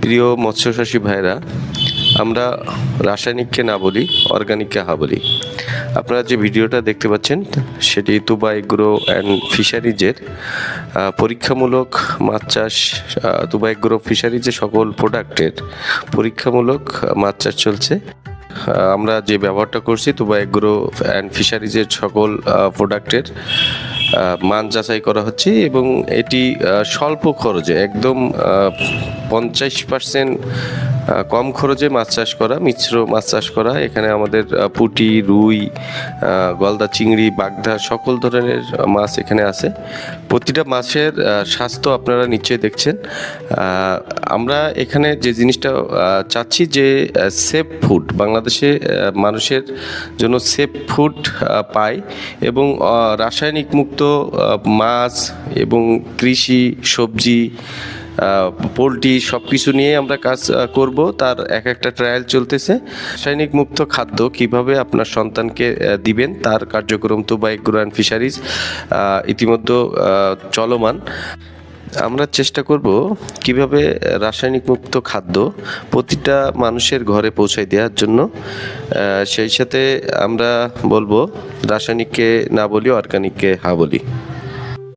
প্রিয় মৎস্যচাষী ভাইরা, আমরা রাসায়নিককে না বলি, অর্গানিককে হা বলি। আপনারা যে ভিডিওটা দেখতে পাচ্ছেন সেটি তুবা এগ্রো অ্যান্ড ফিশারিজের পরীক্ষামূলক মাছ চাষ, তুবা এগ্রো ফিশারিজের সকল প্রোডাক্টের পরীক্ষামূলক মাছ চাষ চলছে। আমরা যে ব্যবহারটা করছি তুবা এগ্রো অ্যান্ড ফিশারিজের সকল প্রোডাক্টের মান যাচাই করা হচ্ছে এবং এটি স্বল্প খরচে একদম 50% কম খরচে মাছ চাষ করা, মিশ্র মাছ চাষ করা। এখানে আমাদের পুঁটি, রুই, গলদা চিংড়ি, বাগদা সকল ধরনের মাছ এখানে আছে। প্রতিটা মাছের স্বাস্থ্য আপনারা নিশ্চয়ই দেখছেন। আমরা এখানে যে জিনিসটা চাচ্ছি যে সেফ ফুড, বাংলাদেশে মানুষের জন্য সেফ ফুড পায় এবং রাসায়নিক মুক্ত মাছ এবং কৃষি, সবজি, পোলট্রি সব কিছু নিয়ে আমরা কাজ করব। তার একটা ট্রায়াল চলতেছে। রাসায়নিক মুক্ত খাদ্য কিভাবে আপনার সন্তানকে দিবেন তার কার্যক্রম তুবা এগ্রো অ্যান্ড ফিশারিজ ইতিমধ্যে চলমান। আমরা চেষ্টা করব কিভাবে রাসায়নিক মুক্ত খাদ্য প্রতিটা মানুষের ঘরে পৌঁছায় দেওয়ার জন্য। সেই সাথে আমরা বলবো রাসায়নিককে না বলি, অর্গানিককে হা বলি।